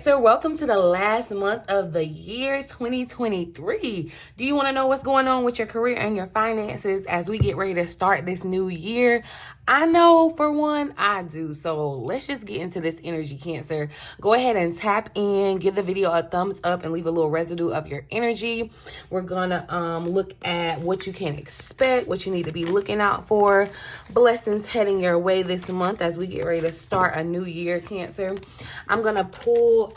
Cancer, welcome to the last month of the year 2023. Do you want to know what's going on with your career and your finances as we get ready to start this new year? I know for one, I do. So let's just get into this energy, Cancer. Go ahead and tap in, give the video a thumbs up, and leave a little residue of your energy. We're gonna look at what you can expect, what you need to be looking out for. Blessings heading your way this month as we get ready to start a new year, Cancer. I'm gonna pull,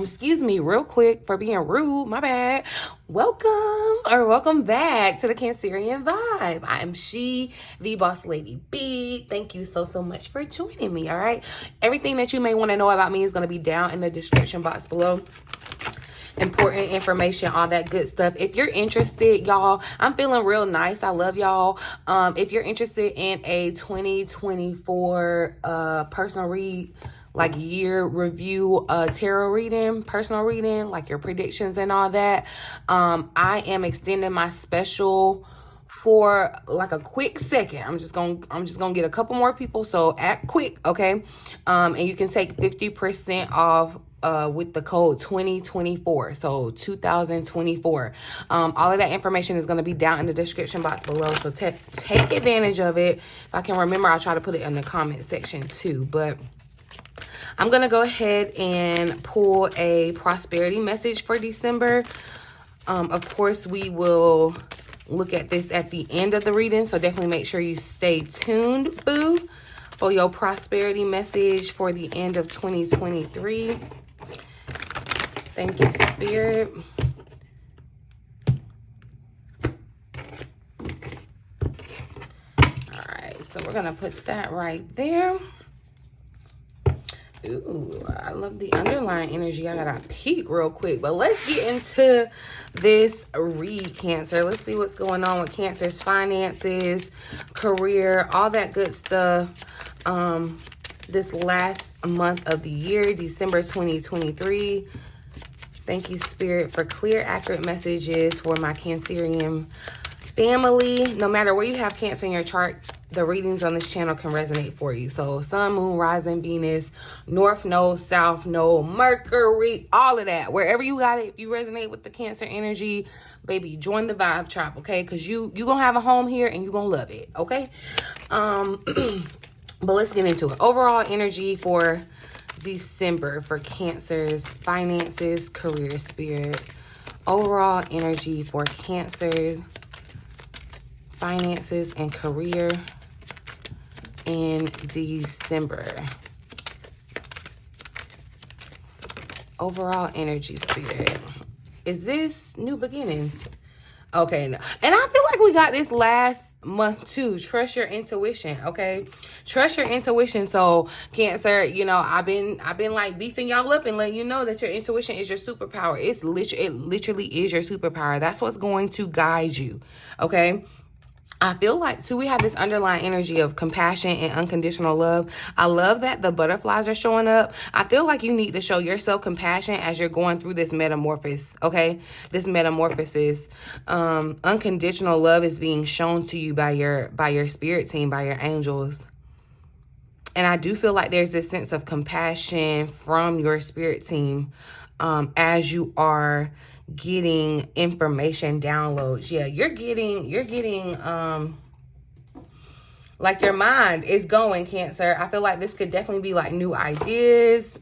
excuse me real quick for being rude, my bad. Welcome back to the Cancerian Vibe. I am TheeBossLadyB. Thank you so much for joining me, all right? Everything that you may want to know about me is going to be down in the description box below. Important information, all that good stuff. If you're interested, y'all, I'm feeling real nice. I love y'all. If you're interested in a 2024 personal read, like year review, tarot reading, personal reading, like your predictions and all that, I am extending my special for like a quick second. I'm just gonna get a couple more people, so act quick, okay? And you can take 50% off with the code 2024, so 2024. All of that information is going to be down in the description box below, so take advantage of it. If I can remember, I'll try to put it in the comment section too. But I'm going to go ahead and pull a prosperity message for December. Of course, we will look at this at the end of the reading, so definitely make sure you stay tuned, boo, for your prosperity message for the end of 2023. Thank you, Spirit. All right, so we're going to put that right there. Ooh, I love the underlying energy. I gotta peek real quick, but let's get into this read, Cancer. Let's see what's going on with Cancer's finances, career, all that good stuff. This last month of the year, December 2023. Thank you, Spirit, for clear, accurate messages for my Cancerian family. No matter where you have Cancer in your chart, the readings on this channel can resonate for you. So sun, moon, rising, Venus, north node, south node, Mercury, all of that. Wherever you got it, if you resonate with the Cancer energy, baby, join the vibe tribe, okay? Because you gonna have a home here and you gonna love it, okay? But let's get into it. Overall energy for December for Cancer's finances, career, Spirit. Overall energy for Cancer's finances and career in December. Overall energy, Spirit. Is this new beginnings? Okay, no. And I feel like we got this last month too. Trust your intuition, okay? Trust your intuition. So Cancer, you know, I've been like beefing y'all up and letting you know that your intuition is your superpower. It literally is your superpower. That's what's going to guide you, okay? I feel like, too, we have this underlying energy of compassion and unconditional love. I love that the butterflies are showing up. I feel like you need to show yourself compassion as you're going through this metamorphosis, okay? This metamorphosis. Unconditional love is being shown to you by your spirit team, by your angels. And I do feel like there's this sense of compassion from your spirit team as you are getting information downloads. Yeah, you're getting like your mind is going, Cancer. I feel like this could definitely be like new ideas,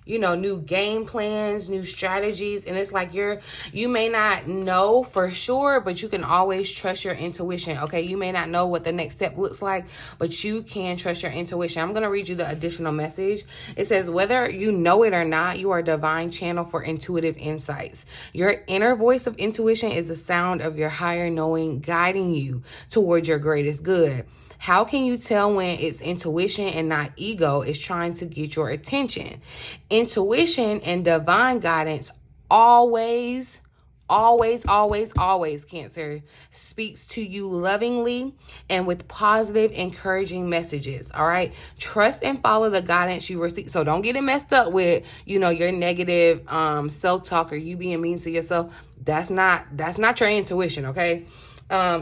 you know, new game plans, new strategies. And it's like you may not know for sure, but you can always trust your intuition, okay? You may not know what the next step looks like, but you can trust your intuition. I'm going to read you the additional message. It says, whether you know it or not, you are a divine channel for intuitive insights. Your inner voice of intuition is the sound of your higher knowing guiding you towards your greatest good. How can you tell when it's intuition and not ego is trying to get your attention? Intuition and divine guidance always, Cancer, speaks to you lovingly and with positive, encouraging messages, all right? Trust and follow the guidance you receive. So don't get it messed up with, you know, your negative self-talk or you being mean to yourself. That's not your intuition, okay?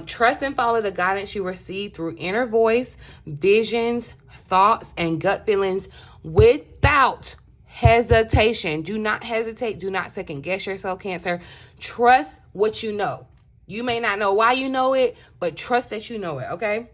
Trust and follow the guidance you receive through inner voice, visions, thoughts, and gut feelings without hesitation. Do not hesitate. Do not second guess yourself, Cancer. Trust what you know. You may not know why you know it, but trust that you know it, okay?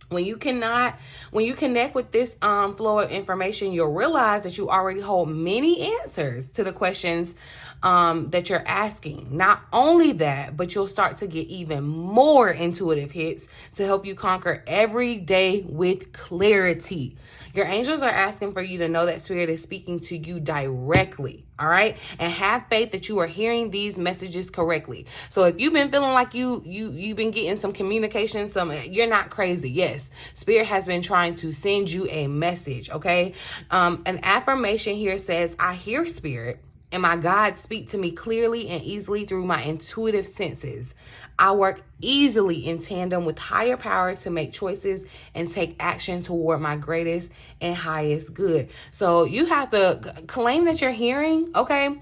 When you connect with this flow of information, you'll realize that you already hold many answers to the questions that you're asking. Not only that, but you'll start to get even more intuitive hits to help you conquer every day with clarity. Your angels are asking for you to know that Spirit is speaking to you directly, all right? And have faith that you are hearing these messages correctly. So if you've been feeling like you've been getting some communication, you're not crazy. Yes, Spirit has been trying to send you a message, okay? An affirmation here says, I hear Spirit, and my God speak to me clearly and easily through my intuitive senses. I work easily in tandem with higher power to make choices and take action toward my greatest and highest good. So you have to claim that you're hearing, okay?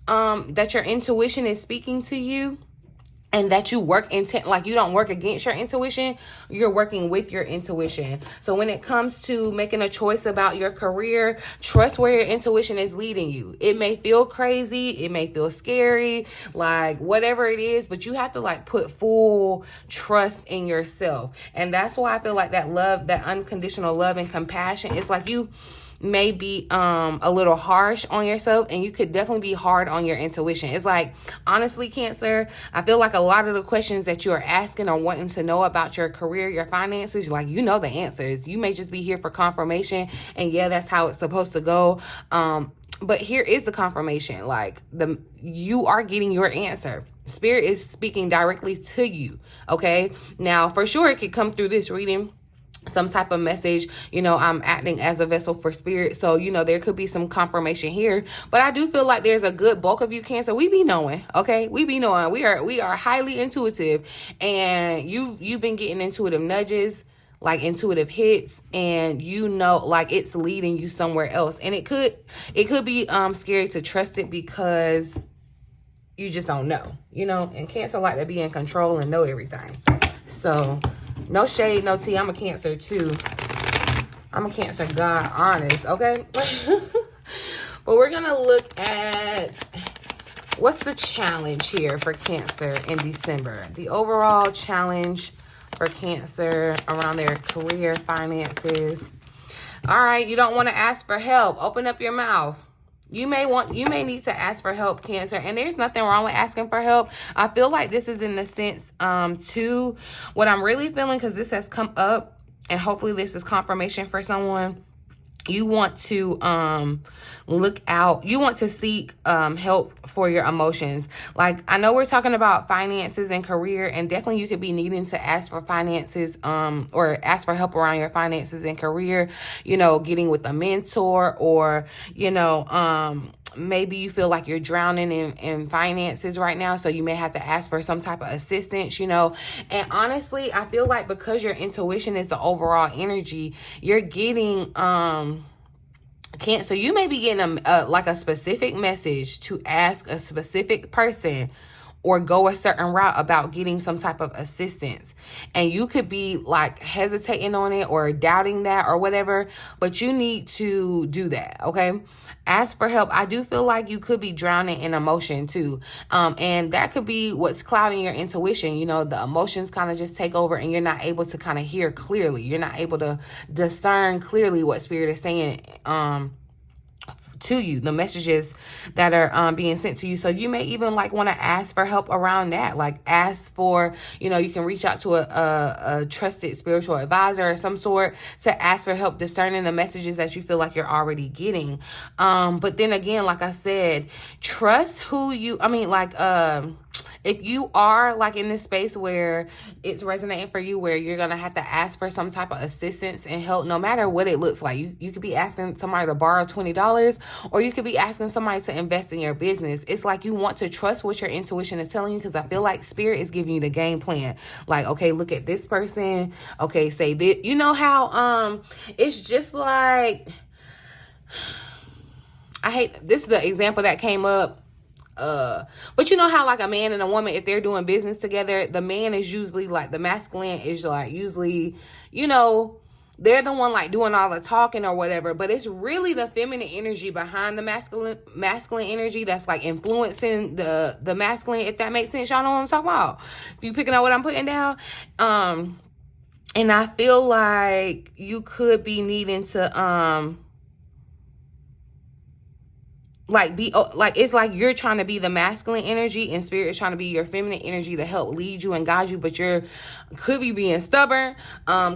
That your intuition is speaking to you. And that you work like you don't work against your intuition, you're working with your intuition. So when it comes to making a choice about your career, trust where your intuition is leading you. It may feel crazy, it may feel scary, like whatever it is, but you have to like put full trust in yourself. And that's why I feel like that love, that unconditional love and compassion, it's like you may be a little harsh on yourself, and you could definitely be hard on your intuition. It's like, honestly, Cancer, I feel like a lot of the questions that you're asking or wanting to know about your career, your finances, like, you know the answers. You may just be here for confirmation, and yeah, that's how it's supposed to go. But here is the confirmation. Like, you are getting your answer. Spirit is speaking directly to you, okay? Now, for sure, it could come through this reading, some type of message, you know, I'm acting as a vessel for Spirit. So, you know, there could be some confirmation here, but I do feel like there's a good bulk of you, Cancer. We be knowing, okay? We be knowing. We are highly intuitive, and you've been getting intuitive nudges, like intuitive hits, and you know, like it's leading you somewhere else. And it could be scary to trust it because you just don't know, you know, and Cancer like to be in control and know everything. So no shade, no tea. I'm a Cancer too. I'm a Cancer, God honest, okay? But we're going to look at what's the challenge here for Cancer in December. The overall challenge for Cancer around their career, finances. All right, you don't want to ask for help. Open up your mouth. You may need to ask for help, Cancer, and there's nothing wrong with asking for help. I feel like this is in the sense to what I'm really feeling, because this has come up, and hopefully this is confirmation for someone. You want to look out. You want to seek help for your emotions. Like, I know we're talking about finances and career, and definitely you could be needing to ask for finances or ask for help around your finances and career, you know, getting with a mentor, or, you know, maybe you feel like you're drowning in finances right now, so you may have to ask for some type of assistance, you know. And honestly, I feel like because your intuition is the overall energy, you're getting Cancer, you may be getting like a specific message to ask a specific person or go a certain route about getting some type of assistance. And you could be like hesitating on it or doubting that or whatever, but you need to do that, okay? Ask for help. I do feel like you could be drowning in emotion too. And that could be what's clouding your intuition. You know, the emotions kind of just take over, and you're not able to kind of hear clearly. You're not able to discern clearly what Spirit is saying to you, the messages that are being sent to you. So you may even like want to ask for help around that. Like, ask for, you know, you can reach out to a trusted spiritual advisor or some sort to ask for help discerning the messages that you feel like you're already getting. But then again, like I said, trust who you, if you are like in this space where it's resonating for you, where you're going to have to ask for some type of assistance and help, no matter what it looks like. You could be asking somebody to borrow $20, or you could be asking somebody to invest in your business. It's like you want to trust what your intuition is telling you, because I feel like Spirit is giving you the game plan. Like, okay, look at this person. Okay, say this. You know how it's just like, this is the example that came up. But you know how like a man and a woman, if they're doing business together, the man is usually like, the masculine is like usually, you know, they're the one like doing all the talking or whatever, but it's really the feminine energy behind the masculine energy that's like influencing the masculine, if that makes sense. Y'all know what I'm talking about. If you picking up what I'm putting down. And I feel like you could be needing to like it's like you're trying to be the masculine energy and spirit is trying to be your feminine energy to help lead you and guide you, but you're could be being stubborn,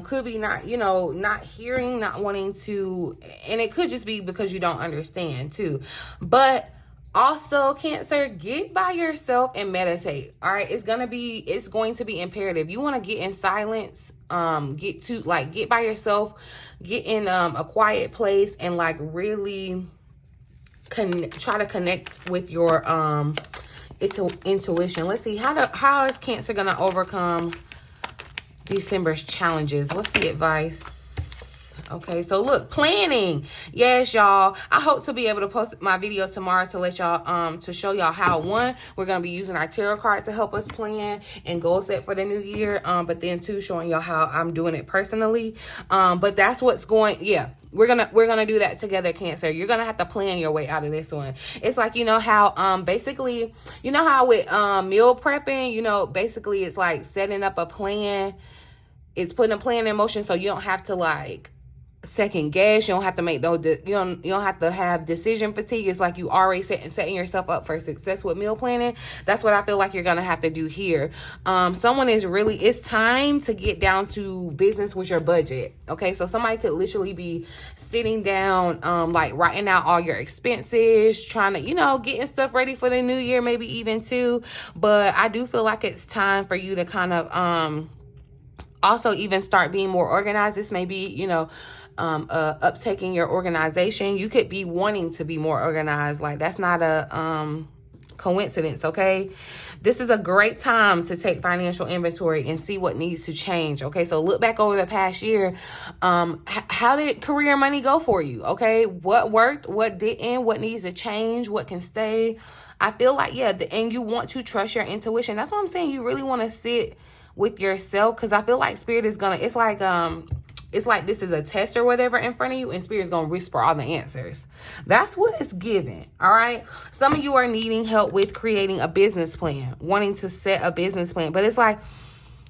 could be not, you know, not hearing, not wanting to, and it could just be because you don't understand too. But also, Cancer, get by yourself and meditate. All right, it's going to be imperative. You want to get in silence, get by yourself, get in a quiet place and like really try to connect with your intuition. Let's see, how is Cancer gonna overcome December's challenges? What's the advice? Okay, so look, planning. Yes, y'all. I hope to be able to post my video tomorrow to let y'all to show y'all how we're gonna be using our tarot cards to help us plan and goal set for the new year. But then two, showing y'all how I'm doing it personally. But that's what's going. Yeah. We're gonna do that together, Cancer. You're gonna have to plan your way out of this one. It's like, you know how basically, you know how with meal prepping, you know, basically it's like setting up a plan. It's putting a plan in motion so you don't have to like second guess. You don't have to make those, you don't have to have decision fatigue. It's like you already setting yourself up for success with meal planning. That's what I feel like you're gonna have to do here. Someone is really, it's time to get down to business with your budget. Okay, so somebody could literally be sitting down, like writing out all your expenses, trying to, you know, getting stuff ready for the new year, maybe even two. But I do feel like it's time for you to kind of also even start being more organized. This may be, you know, uptaking your organization. You could be wanting to be more organized. Like, that's not a coincidence, okay? This is a great time to take financial inventory and see what needs to change, okay? So look back over the past year. How did career money go for you, okay? What worked, what didn't, what needs to change, what can stay? I feel like, yeah, and you want to trust your intuition. That's what I'm saying. You really want to sit with yourself, because I feel like spirit is gonna, it's like this is a test or whatever in front of you, and spirit is gonna whisper all the answers. That's what it's giving. All right, some of you are needing help with creating a business plan, wanting to set a business plan, but it's like,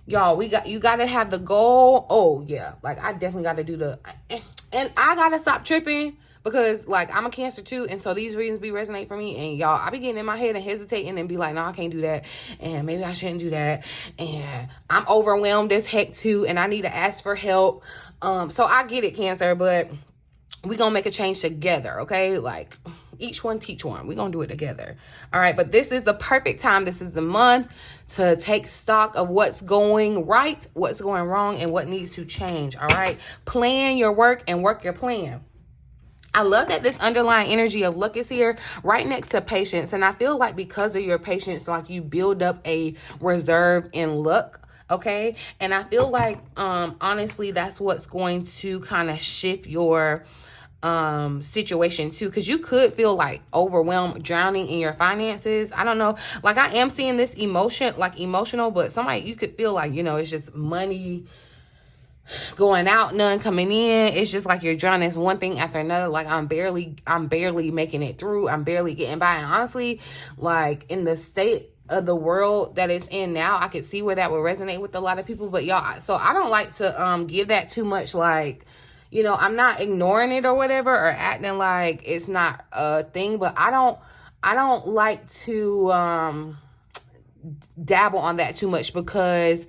y'all, you gotta have the goal. Oh yeah, like I definitely gotta do and I gotta stop tripping, because like I'm a Cancer too, and so these readings resonate for me. And y'all, I be getting in my head and hesitating and be like, no, I can't do that, and maybe I shouldn't do that, and I'm overwhelmed as heck too, and I need to ask for help. So I get it, Cancer, but we gonna make a change together, okay? Like, each one teach one. We gonna do it together. All right, but this is the perfect time. This is the month to take stock of what's going right, what's going wrong, and what needs to change. All right, plan your work and work your plan. I love that this underlying energy of luck is here right next to patience. And I feel like because of your patience, like you build up a reserve in luck. Okay. And I feel like, honestly, that's what's going to kind of shift your situation too, because you could feel like overwhelmed, drowning in your finances. I don't know, like I am seeing this emotional, but somebody, you could feel like, you know, it's just money going out, none coming in. It's just like you're drowning. It's one thing after another. Like I'm barely making it through. I'm barely getting by. And honestly, like in the state of the world that it's in now, I could see where that would resonate with a lot of people. But y'all, so I don't like to give that too much, like, you know, I'm not ignoring it or whatever, or acting like it's not a thing, but I don't like to dabble on that too much, because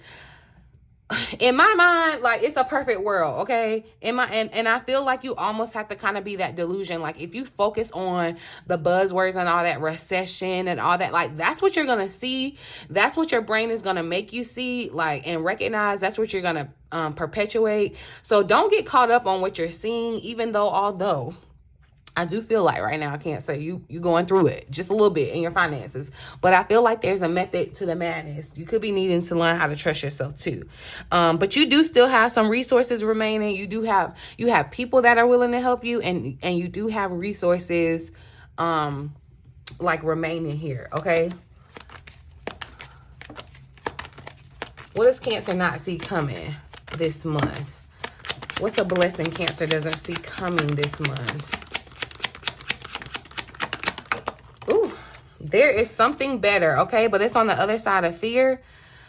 in my mind, like, it's a perfect world, okay? And I feel like you almost have to kind of be that delusion. Like, if you focus on the buzzwords and all that, recession and all that, like, that's what you're gonna see. That's what your brain is gonna make you see, like, and recognize. That's what you're gonna perpetuate. So don't get caught up on what you're seeing, even though, although I do feel like right now, I can't say you going through it just a little bit in your finances, but I feel like there's a method to the madness. You could be needing to learn how to trust yourself too. But you do still have some resources remaining. You have people that are willing to help you, and you do have resources like remaining here, okay? What does Cancer not see coming this month? What's a blessing Cancer doesn't see coming this month? Ooh, there is something better, okay? But it's on the other side of fear.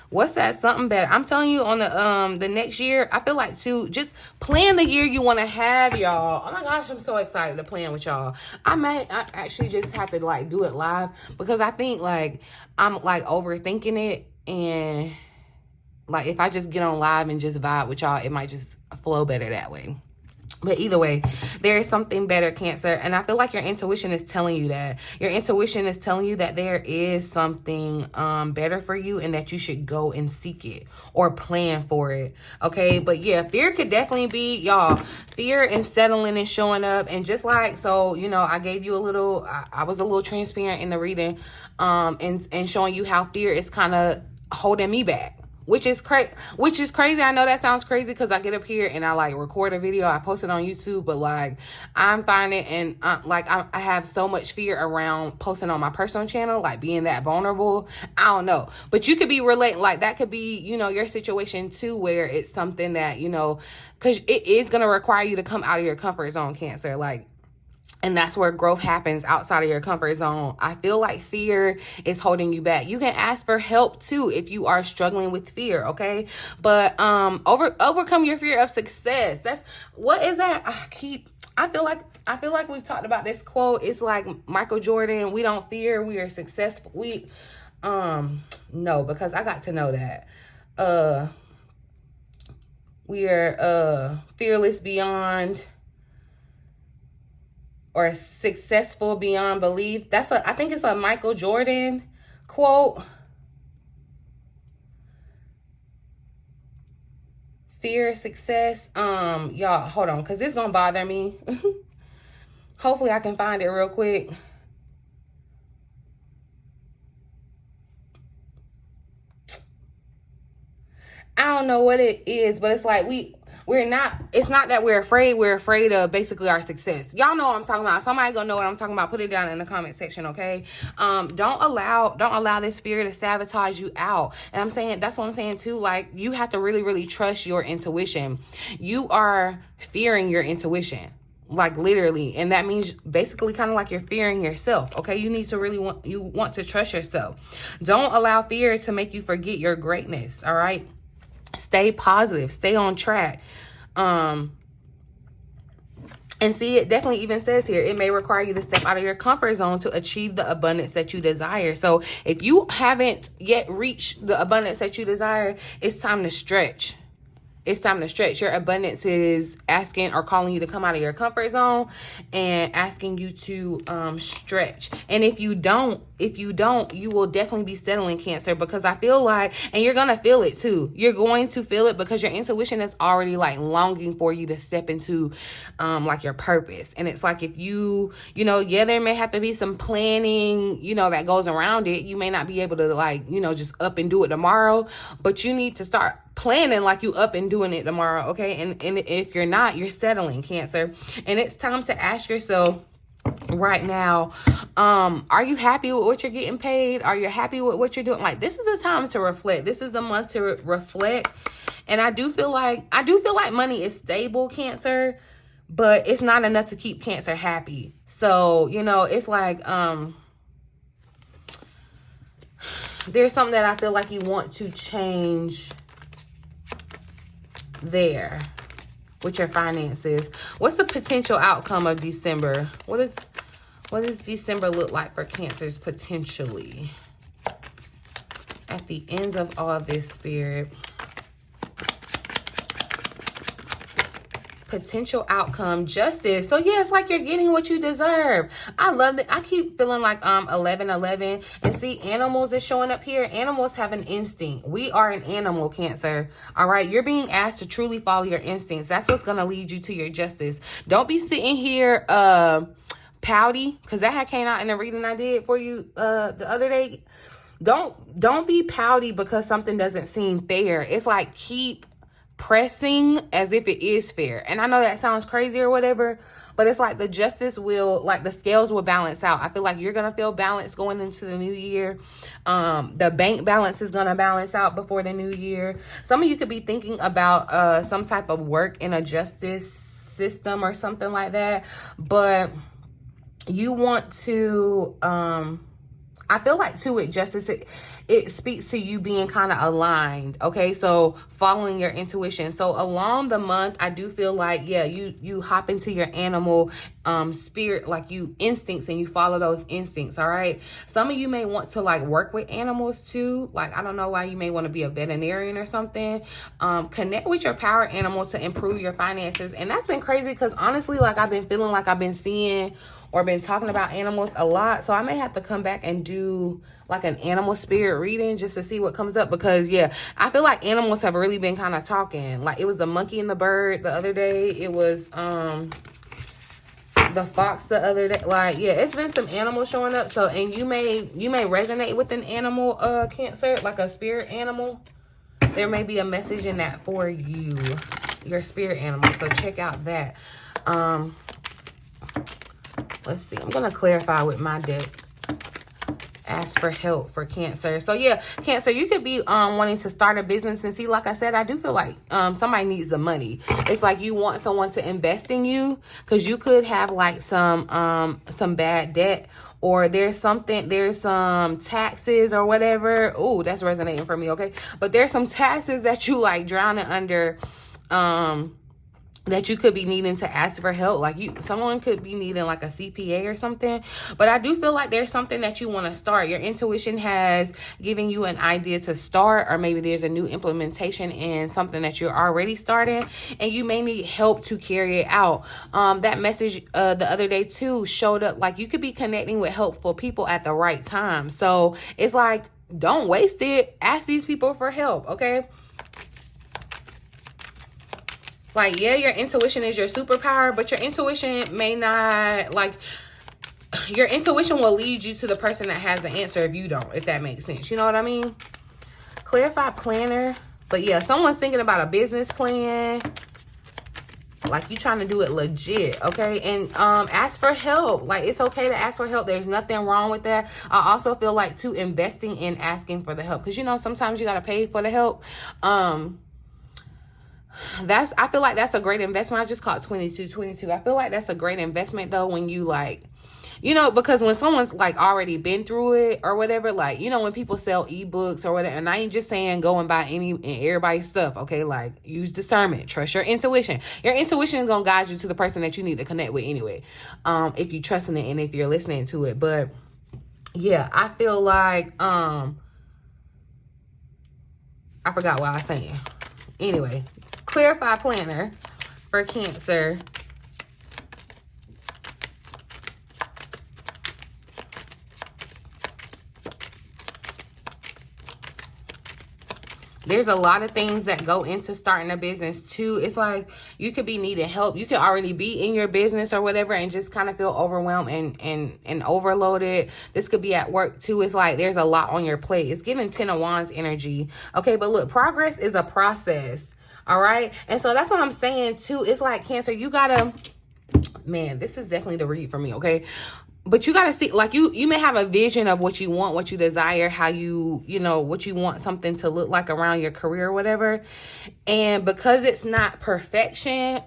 What's that something better? I'm telling you, on the next year, I feel like to just plan the year you want to have, y'all. Oh my gosh, I'm so excited to plan with y'all. I actually just have to like do it live because I think like I'm like overthinking it, and like if I just get on live and just vibe with y'all, it might just flow better that way. But either way, there is something better, Cancer. And I feel like your intuition is telling you that. Your intuition is telling you that there is something better for you and that you should go and seek it or plan for it. Okay? But yeah, fear could definitely be, y'all, fear and settling and showing up. And just like, so, you know, I gave you a little, I was a little transparent in the reading and showing you how fear is kind of holding me back. Which is crazy. I know that sounds crazy because I get up here and I like record a video. I post it on YouTube, but like I'm finding and I have so much fear around posting on my personal channel, like being that vulnerable. I don't know, but you could be relating, like that could be, you know, your situation too, where it's something that, you know, because it is going to require you to come out of your comfort zone, Cancer. Like, and that's where growth happens, outside of your comfort zone. I feel like fear is holding you back. You can ask for help too if you are struggling with fear, okay? But overcome your fear of success. That's what is that? I feel like we've talked about this quote. It's like Michael Jordan, we don't fear, we are successful. No, because I got to know that. We are fearless beyond, or successful beyond belief. I think it's a Michael Jordan quote. Fear, success. Y'all, hold on, because it's gonna bother me. Hopefully I can find it real quick. I don't know what it is, but it's like it's not that we're afraid of basically our success. Y'all know what I'm talking about. Somebody gonna know what I'm talking about. Put it down in the comment section, okay? Don't allow this fear to sabotage you out. And that's what I'm saying too. Like, you have to really, really trust your intuition. You are fearing your intuition, like literally, and that means basically kind of like you're fearing yourself. Okay, you need to really want to trust yourself. Don't allow fear to make you forget your greatness. All right. Stay positive, stay on track. And see, it definitely even says here, it may require you to step out of your comfort zone to achieve the abundance that you desire. So if you haven't yet reached the abundance that you desire, it's time to stretch. It's time to stretch. Your abundance is asking or calling you to come out of your comfort zone and asking you to stretch. And if you don't, you will definitely be settling, Cancer, because I feel like, and you're going to feel it too. You're going to feel it because your intuition is already like longing for you to step into like your purpose. And it's like, if you know, yeah, there may have to be some planning, you know, that goes around it. You may not be able to like, you know, just up and do it tomorrow, but you need to start planning like you up and doing it tomorrow, okay? And if you're not, you're settling, Cancer. And it's time to ask yourself right now, are you happy with what you're getting paid? Are you happy with what you're doing? Like, this is a time to reflect. This is a month to reflect. And I do feel like money is stable, Cancer, but it's not enough to keep Cancer happy. So, you know, it's like there's something that I feel like you want to change there with your finances. What's the potential outcome of December? What does December look like for Cancers potentially? At the ends of all this, Spirit. Potential outcome, justice. So yeah, it's like you're getting what you deserve. I love it. I keep feeling like 11:11, and see, animals is showing up here. Animals have an instinct. We are an animal, Cancer. All right, you're being asked to truly follow your instincts. That's what's gonna lead you to your justice. Don't be sitting here pouty, because that had came out in the reading I did for you the other day. Don't be pouty because something doesn't seem fair. It's like, keep pressing as if it is fair. And I know that sounds crazy or whatever, but it's like the justice will, like the scales will balance out. I feel like you're going to feel balanced going into the new year. The bank balance is going to balance out before the new year. Some of you could be thinking about some type of work in a justice system or something like that, but you want to, I feel like too with justice, it speaks to you being kind of aligned, okay? So following your intuition. So along the month, I do feel like, yeah, you hop into your animal spirit, like you instincts, and you follow those instincts, all right? Some of you may want to like work with animals too. Like, I don't know why you may want to be a veterinarian or something. Connect with your power animal to improve your finances. And that's been crazy because honestly, like I've been feeling like I've been seeing or been talking about animals a lot. So I may have to come back and do like an animal spirit reading just to see what comes up, because yeah, I feel like animals have really been kind of talking. Like it was the monkey and the bird the other day. It was the fox the other day. Like, yeah, it's been some animals showing up. So, and you may resonate with an animal, Cancer, like a spirit animal. There may be a message in that for you, your spirit animal. So check out that. Let's see. I'm going to clarify with my deck. Ask for help for Cancer. So yeah, Cancer, you could be wanting to start a business. And see, like I said, I do feel like somebody needs the money. It's like you want someone to invest in you, because you could have like some bad debt, or there's some taxes or whatever. Oh, that's resonating for me, okay? But there's some taxes that you like drowning under, that you could be needing to ask for help. Like someone could be needing like a CPA or something. But I do feel like there's something that you want to start. Your intuition has given you an idea to start, or maybe there's a new implementation in something that you're already starting, and you may need help to carry it out. That message the other day too showed up, like you could be connecting with helpful people at the right time. So it's like, don't waste it. Ask these people for help, okay? Like, yeah, your intuition is your superpower, but your intuition may not, like, your intuition will lead you to the person that has the answer if you don't, if that makes sense. You know what I mean? Clarified planner. But yeah, someone's thinking about a business plan. Like, you trying to do it legit, okay? And ask for help. Like, it's okay to ask for help. There's nothing wrong with that. I also feel like, too, investing in asking for the help. Because, you know, sometimes you got to pay for the help. I feel like that's a great investment. I just caught 22. I feel like that's a great investment though, when you like, you know, because when someone's like already been through it or whatever, like, you know, when people sell ebooks or whatever, and I ain't just saying go and buy any and everybody's stuff, okay? Like, use discernment, trust your intuition. Your intuition is gonna guide you to the person that you need to connect with anyway, if you trusting it and if you're listening to it. But yeah, I feel like I forgot what I was saying. Anyway, Clarify planner for Cancer. There's a lot of things that go into starting a business too. It's like you could be needing help. You could already be in your business or whatever and just kind of feel overwhelmed and overloaded. This could be at work too. It's like there's a lot on your plate. It's giving 10 of Wands energy. Okay, but look, progress is a process. All right. And so that's what I'm saying too. It's like, Cancer, you gotta, man, this is definitely the read for me. Okay. But you got to see, like, you may have a vision of what you want, what you desire, how you know, what you want something to look like around your career or whatever. And because it's not perfection,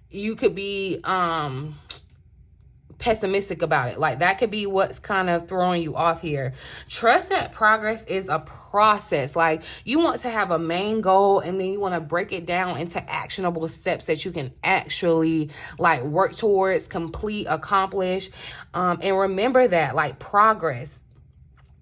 you could be pessimistic about it. Like, that could be what's kind of throwing you off here. Trust that progress is a process. Like, you want to have a main goal, and then you want to break it down into actionable steps that you can actually like work towards, complete, accomplish. And remember that, like, progress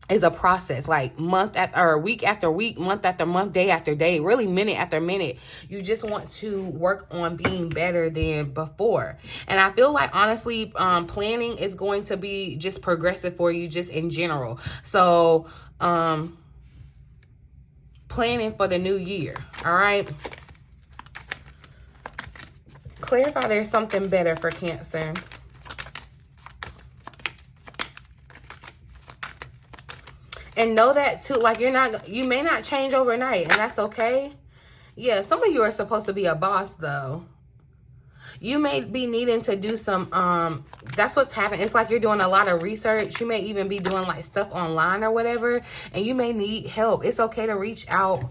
is a process. Like, week after week, month after month, day after day, really minute after minute. You just want to work on being better than before. And I feel like, honestly, planning is going to be just progressive for you, just in general. So planning for the new year. All right. Clarify there's something better for Cancer. And know that too, like, you may not change overnight, and that's okay. Yeah, some of you are supposed to be a boss though. You may be needing to do some, that's what's happening. It's like you're doing a lot of research. You may even be doing like stuff online or whatever, and you may need help. It's okay to reach out.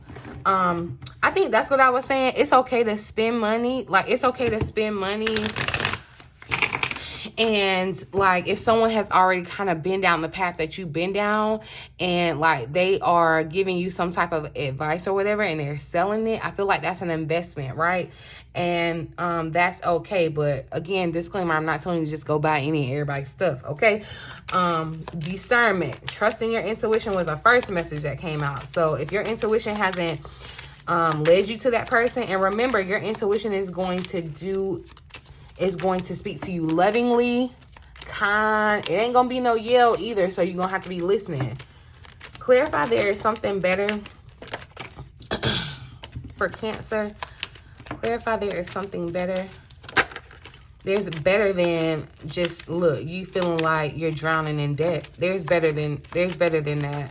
I think that's what I was saying. It's okay to spend money. Like, it's okay to spend money. And like, if someone has already kind of been down the path that you've been down, and like they are giving you some type of advice or whatever, and they're selling it, I feel like that's an investment, right? And that's okay. But again, disclaimer, I'm not telling you to just go buy any of everybody's stuff, okay? Discernment, trusting your intuition was the first message that came out. So if your intuition hasn't led you to that person, and remember, your intuition is going to speak to you lovingly, kind. It ain't gonna be no yell either, so you're gonna have to be listening. Clarify there is something better for Cancer. Clarify there is something better. There's better than just, look, you feeling like you're drowning in debt. There's better than that.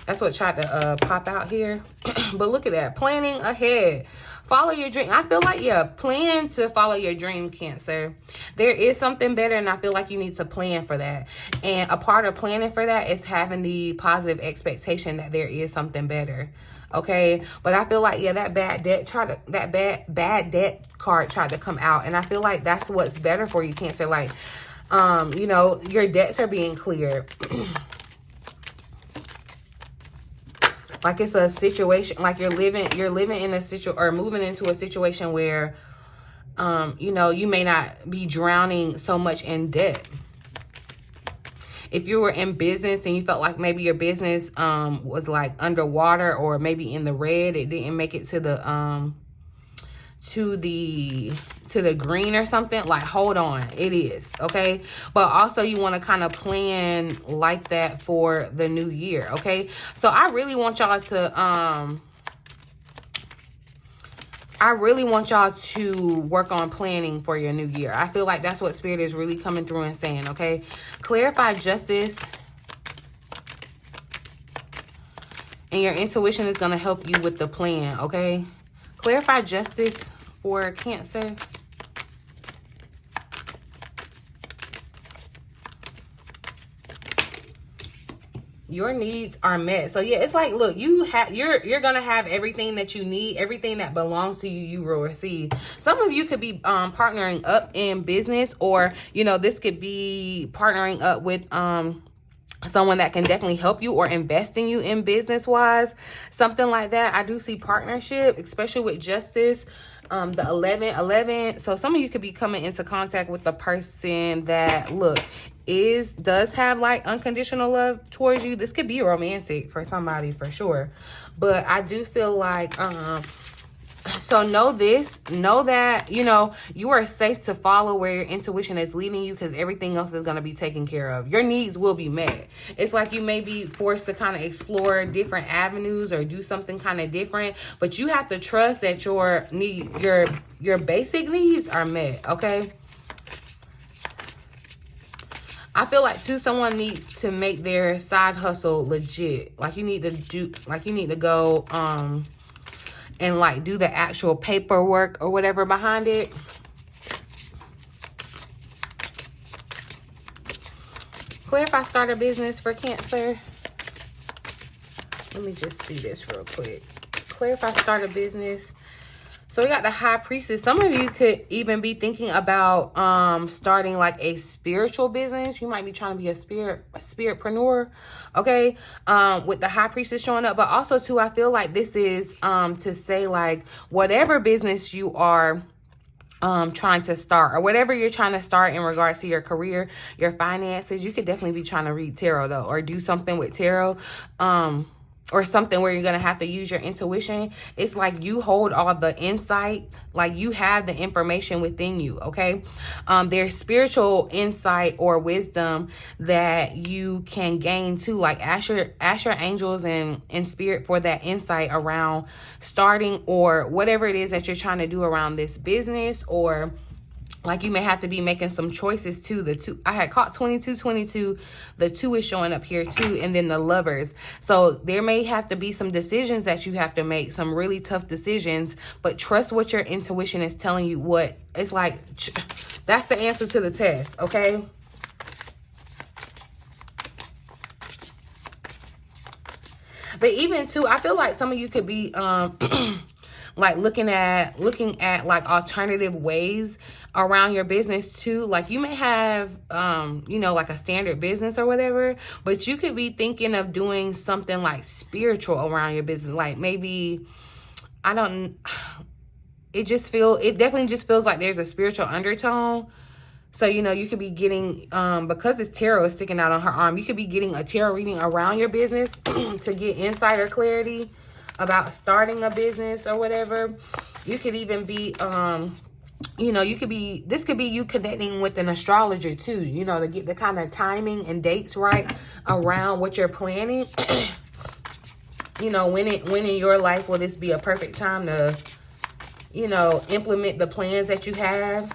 That's what tried to pop out here. But look at that. Planning ahead. Follow your dream. I feel like, yeah, plan to follow your dream, Cancer. There is something better, and I feel like you need to plan for that. And a part of planning for that is having the positive expectation that there is something better. Okay? But I feel like, yeah, that bad debt card tried to come out. And I feel like that's what's better for you, Cancer. Like, you know, your debts are being cleared. Like, it's a situation, like you're living in a situation, or moving into a situation where, you know, you may not be drowning so much in debt. If you were in business and you felt like maybe your business was like underwater, or maybe in the red, it didn't make it to the green or something, like, hold on, it is, okay? But also, you want to kind of plan like that for the new year, okay? So I really want y'all to work on planning for your new year. I feel like that's what Spirit is really coming through and saying, okay? Clarify justice, and your intuition is going to help you with the plan, okay? Clarify justice for Cancer. Your needs are met. So yeah, it's like, look, you're gonna have everything that you need, everything that belongs to you, you will receive. Some of you could be partnering up in business, or, you know, this could be partnering up with someone that can definitely help you or invest in you in business wise, something like that. I do see partnership, especially with justice, the 11. So some of you could be coming into contact with the person that, look, does have like unconditional love towards you. This could be romantic for somebody for sure, but I do feel like so know that, you know, you are safe to follow where your intuition is leading you, because everything else is going to be taken care of. Your needs will be met. It's like you may be forced to kind of explore different avenues or do something kind of different, but you have to trust that your basic needs are met, okay? I feel like too, someone needs to make their side hustle legit. Like, you need to go and like do the actual paperwork or whatever behind it. Clarify start a business for Cancer. Let me just see this real quick. Clarify start a business. So we got the High Priestess. Some of you could even be thinking about starting like a spiritual business. You might be trying to be a spiritpreneur, okay? With the High Priestess showing up. But also too, I feel like this is to say, like, whatever business you are trying to start, or whatever you're trying to start in regards to your career, your finances, you could definitely be trying to read tarot though, or do something with tarot. Or something where you're going to have to use your intuition. It's like you hold all the insight, like you have the information within you, okay? There's spiritual insight or wisdom that you can gain too. Like, ask your angels and spirit for that insight around starting, or whatever it is that you're trying to do around this business, or Like you may have to be making some choices too. The 2, I had caught 22. The 2 is showing up here too. And then the Lovers. So there may have to be some decisions that you have to make. Some really tough decisions. But trust what your intuition is telling you. What it's like. That's the answer to the test. Okay. But even too, I feel like some of you could be like looking at like alternative ways around your business too. Like you may have you know, like a standard business or whatever, but you could be thinking of doing something like spiritual around your business. Like maybe, I don't, it definitely just feels like there's a spiritual undertone. So, you know, you could be getting, because this tarot is sticking out on her arm, you could be getting a tarot reading around your business to get insider clarity about starting a business or whatever. You could even be, you know, this could be you connecting with an astrologer too, you know, to get the kind of timing and dates right around what you're planning. You know, when in your life will this be a perfect time to, you know, implement the plans that you have?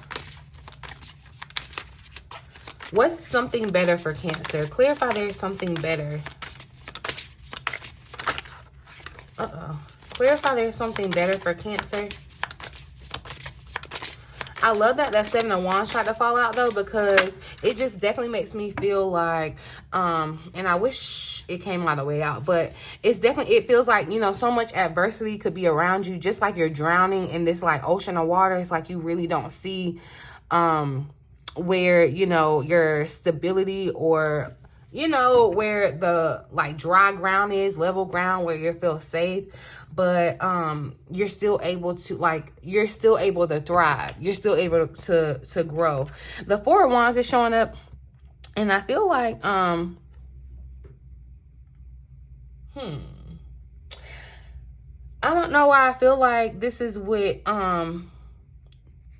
What's something better for Cancer? Clarify there's something better. Clarify there's something better for Cancer. I love that 7 of Wands tried to fall out though, because it just definitely makes me feel like, and I wish it came all the way out, but it's definitely, it feels like, you know, so much adversity could be around you, just like you're drowning in this like ocean of water. It's like you really don't see, where, you know, your stability or, you know, where the like dry ground is, level ground where you feel safe. But you're still able to, like, you're still able to thrive. You're still able to grow. The 4 of Wands is showing up. And I feel like, I don't know why I feel like this is with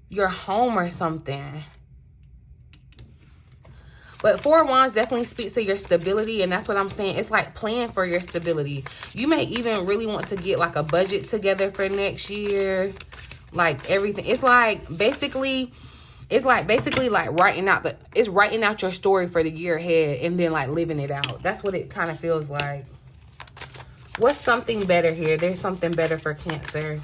your home or something. But 4 of Wands definitely speaks to your stability. And that's what I'm saying. It's like plan for your stability. You may even really want to get like a budget together for next year. Like everything. It's basically like writing out your story for the year ahead and then like living it out. That's what it kind of feels like. What's something better here? There's something better for Cancer.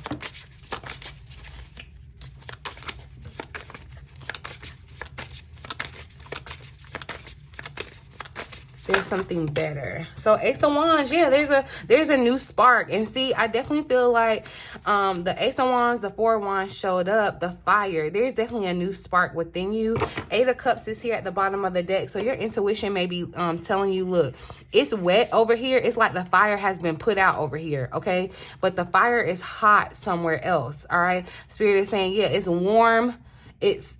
There's something better. So Ace of Wands, yeah, there's a new spark. And see, I definitely feel like the Ace of Wands, the 4 of Wands showed up, the fire. There's definitely a new spark within you. 8 of Cups is here at the bottom of the deck. So your intuition may be telling you, look, it's wet over here. It's like the fire has been put out over here, okay? But the fire is hot somewhere else, all right? Spirit is saying, yeah, it's warm. It's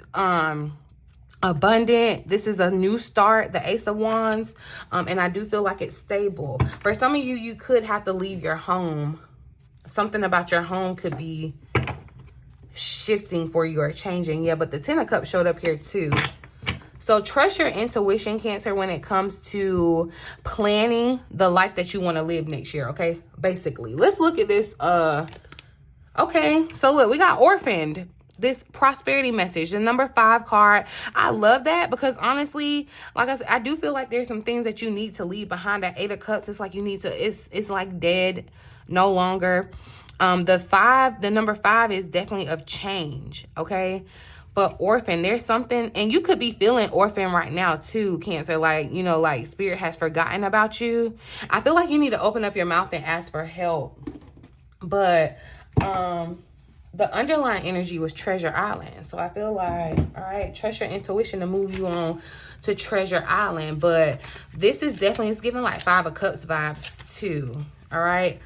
abundant. This is a new start, the Ace of Wands, and I do feel like it's stable. For some of you, you could have to leave your home. Something about your home could be shifting for you or changing. Yeah, but the 10 of Cups showed up here too. So trust your intuition, Cancer, when it comes to planning the life that you want to live next year, okay? Basically, let's look at this. Okay, so look, we got orphaned. This prosperity message, the number 5 card. I love that because honestly, like I said, I do feel like there's some things that you need to leave behind. That 8 of Cups, it's like you need to, it's like dead, no longer. The number 5 is definitely of change, okay? But orphan, there's something, and you could be feeling orphan right now too, Cancer. Like, you know, like spirit has forgotten about you. I feel like you need to open up your mouth and ask for help. But, the underlying energy was Treasure Island. So I feel like, all right, trust your intuition to move you on to Treasure Island. But this is definitely, it's giving like 5 of Cups vibes too. All right.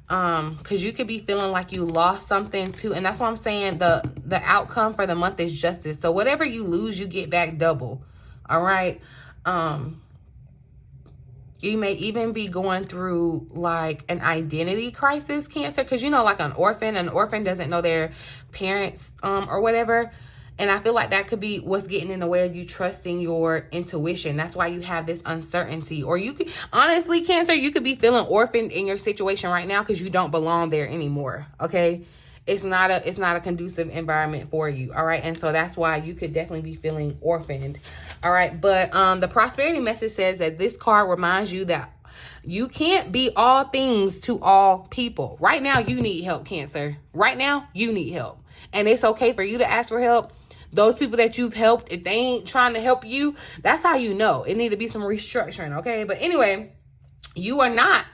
Because you could be feeling like you lost something too. And that's why I'm saying the outcome for the month is justice. So whatever you lose, you get back double. All right. You may even be going through like an identity crisis, Cancer. Because, you know, like an orphan doesn't know their parents or whatever. And I feel like that could be what's getting in the way of you trusting your intuition. That's why you have this uncertainty. Or you could, honestly, Cancer, you could be feeling orphaned in your situation right now because you don't belong there anymore, okay? it's not a conducive environment for you. All right. And so that's why you could definitely be feeling orphaned. All right. But the prosperity message says that this card reminds you that you can't be all things to all people. Right now, you need help, Cancer. Right now, you need help. And it's okay for you to ask for help. Those people that you've helped, if they ain't trying to help you, that's how you know. It need to be some restructuring, okay? But anyway, you are not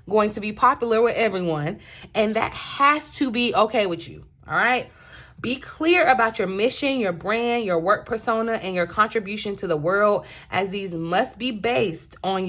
going to be popular with everyone, and that has to be okay with you, all right? Be clear about your mission, your brand, your work persona, and your contribution to the world, as these must be based on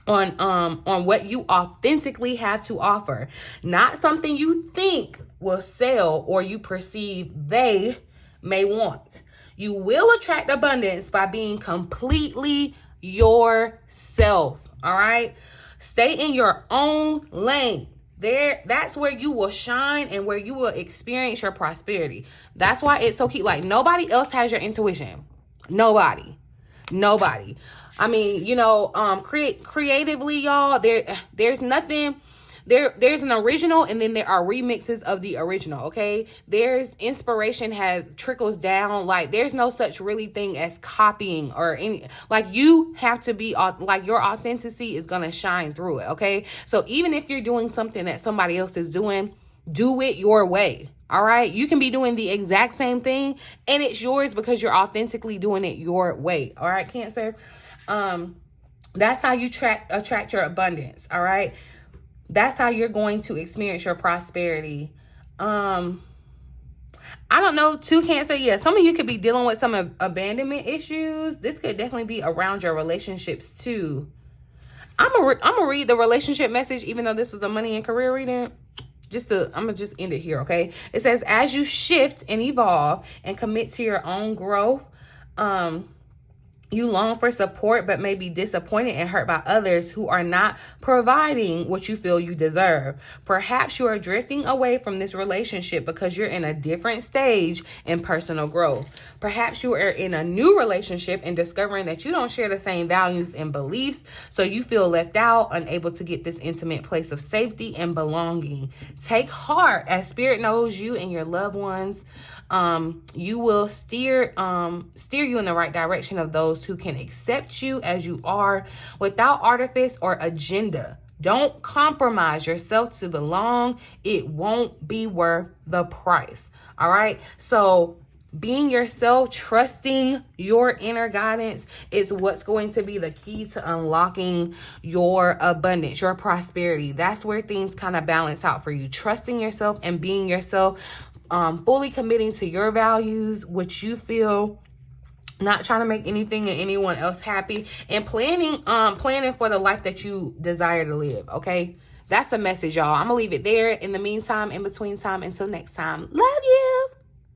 on what you authentically have to offer, not something you think will sell or you perceive they may want. You will attract abundance by being completely yourself. All right. Stay in your own lane. That's where you will shine and where you will experience your prosperity. That's why it's so key. Like, nobody else has your intuition. Nobody. I mean, you know, creatively, y'all, there's nothing. There's an original, and then there are remixes of the original, okay? There's inspiration trickles down. Like, there's no such really thing as copying or any, like, you have to be, like, your authenticity is going to shine through it, okay? So even if you're doing something that somebody else is doing, do it your way, all right? You can be doing the exact same thing, and it's yours because you're authentically doing it your way, all right, Cancer? That's how you attract your abundance, all right? That's how you're going to experience your prosperity. I don't know, too, Cancer. Yeah, some of you could be dealing with some abandonment issues. This could definitely be around your relationships, too. I'm gonna read the relationship message, even though this was a money and career reading. I'm gonna just end it here, okay? It says, as you shift and evolve and commit to your own growth, you long for support, but may be disappointed and hurt by others who are not providing what you feel you deserve. Perhaps you are drifting away from this relationship because you're in a different stage in personal growth. Perhaps you are in a new relationship and discovering that you don't share the same values and beliefs, so you feel left out, unable to get this intimate place of safety and belonging. Take heart, as Spirit knows you and your loved ones. You will steer you in the right direction of those who can accept you as you are without artifice or agenda. Don't compromise yourself to belong. It won't be worth the price. All right. So being yourself, trusting your inner guidance is what's going to be the key to unlocking your abundance, your prosperity. That's where things kind of balance out for you. Trusting yourself and being yourself. Fully committing to your values, what you feel, not trying to make anything and anyone else happy, and planning for the life that you desire to live, okay? That's the message, y'all. I'm gonna leave it there. In the meantime, in between time, until next time, love you.